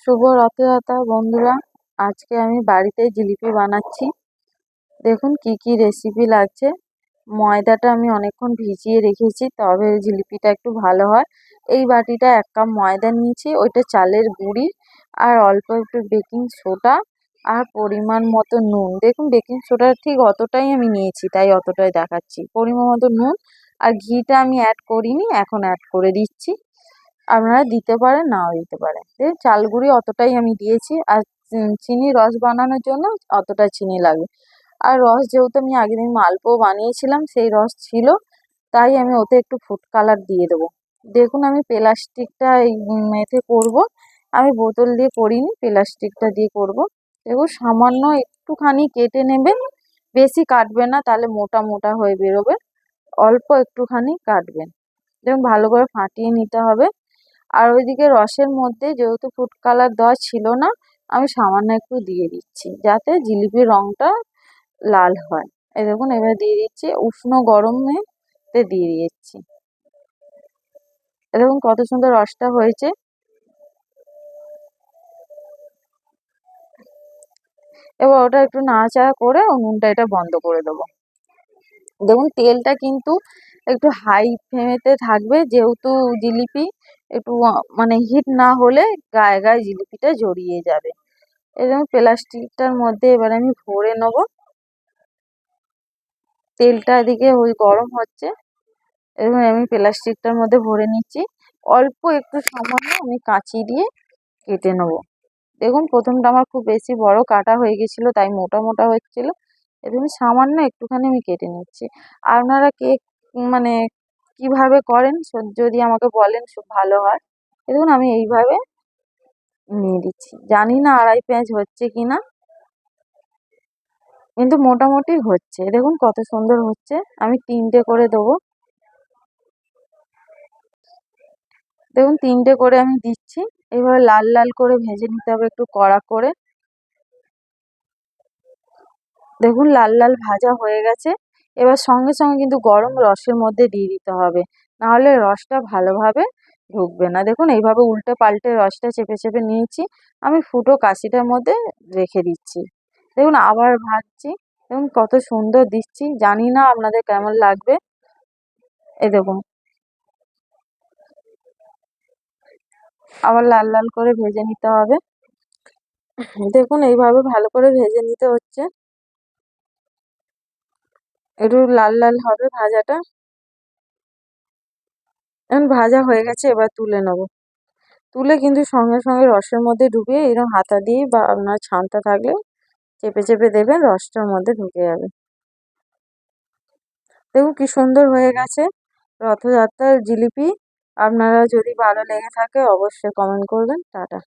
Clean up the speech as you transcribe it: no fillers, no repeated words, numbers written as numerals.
শুভ রথযাত্রা বন্ধুরা। আজকে আমি বাড়িতে জিলিপি বানাচ্ছি। দেখুন কি কি রেসিপি লাগছে। ময়দাটা আমি অনেকক্ষণ ভিজিয়ে রেখেছি, তবে জিলিপিটা একটু ভালো হয়। এই বাটিটা 1 কাপ ময়দা নিয়েছি, ওইটা চালের গুঁড়ি, আর অল্প একটু বেকিং সোডা, আর পরিমাণ মতো নুন। দেখুন বেকিং সোডা ঠিক অতটাই আমি নিয়েছি, তাই অতটাই দেখাচ্ছি। পরিমাণ মতো নুন, আর ঘিটা আমি অ্যাড করিনি, এখন অ্যাড করে দিচ্ছি। আপনারা দিতে পারেন, নাও দিতে পারেন। চাল গুঁড়ি অতটাই আমি দিয়েছি, আর চিনি রস বানানোর জন্য অতটা চিনি লাগবে। আর রস যেহেতু আমি আগের দিন মালপোয়া বানিয়েছিলাম, সেই রস ছিল, তাই আমি ওতে একটু ফুড কালার দিয়ে দেবো। দেখুন আমি প্লাস্টিকটা এতে করব, আমি বোতল দিয়ে করিনি, প্লাস্টিকটা দিয়ে করব। দেখুন সামান্য একটুখানি কেটে নেবেন, বেশি কাটবেন না, তাহলে মোটা মোটা হয়ে বেরোবে। অল্প একটুখানি কাটবেন, দেখুন ভালো করে ফাটিয়ে নিতে হবে। আর ওইদিকে রসের মধ্যে যেহেতু ফুড কালার দেওয়া ছিল না, আমি সামান্য একটু দিয়ে দিচ্ছি, যাতে জিলিপির রংটা লাল হয়। এই দেখুন এবার দিয়ে দিচ্ছি, উষ্ণ গরমে দিয়ে দিচ্ছি। দেখুন কত সুন্দর রসটা হয়েছে। এবার ওটা একটু নাড়াচাড়া করে উনুনটা এটা বন্ধ করে দেবো। দেখুন তেলটা কিন্তু একটু হাই ফ্লেমেতে থাকবে, যেহেতু জিলিপি একটু মানে হিট না হলে গায়ে গায়ে জিলিপিটা জড়িয়ে যাবে। এই যেমন প্লাস্টিকটার মধ্যে এবার আমি ভরে নেবো। তেলটা এদিকে ওই গরম হচ্ছে, এবং আমি প্লাস্টিকটার মধ্যে ভরে নিচ্ছি। অল্প একটু সামান্য আমি কাঁচি দিয়ে কেটে নেবো। দেখুন প্রথমটা আমার খুব বেশি বড় কাটা হয়ে গেছিলো, তাই মোটা মোটা হচ্ছিল। এবং সামান্য একটুখানি আমি কেটে নিচ্ছি। আপনারা কেক মানে কিভাবে করেন যদি আমাকে বলেন খুব ভালো হয়। দেখুন আমি এইভাবে নিয়ে দিচ্ছি, জানি না আড়াই পেঁয়াজ হচ্ছে কিনা, কিন্তু মোটামুটি হচ্ছে। দেখুন কত সুন্দর হচ্ছে। আমি 3টে করে দেবো। দেখুন 3টে করে আমি দিচ্ছি। এইভাবে লাল লাল করে ভেজে নিতে হবে, একটু কড়া করে। দেখুন লাল লাল ভাজা হয়ে গেছে। এবার সঙ্গে সঙ্গে কিন্তু গরম রসের মধ্যে দিয়ে দিতে হবে, নাহলে রসটা ভালোভাবে ঢুকবে না। দেখুন এইভাবে উল্টে পাল্টে রসটা চেপে চেপে নিয়েছি। আমি ফুটো কাশিটার মধ্যে রেখে দিচ্ছি। দেখুন আবার ভাজছি। দেখুন কত সুন্দর দিচ্ছি, জানি না আপনাদের কেমন লাগবে। এই দেখুন আবার লাল লাল করে ভেজে নিতে হবে। দেখুন এইভাবে ভালো করে ভেজে নিতে হচ্ছে, একটু লাল লাল হবে ভাজাটা। এখন ভাজা হয়ে গেছে, এবার তুলে নেবো। তুলে কিন্তু সঙ্গে সঙ্গে রসের মধ্যে ঢুকিয়ে এরকম হাতা দিয়ে বা আপনার ছানটা থাকলে চেপে চেপে দেবেন, রসটার মধ্যে ঢুকে যাবে। দেখুন কি সুন্দর হয়ে গেছে রথযাত্রার জিলিপি। আপনারা যদি ভালো লেগে থাকে অবশ্যই কমেন্ট করবেন। টাটা।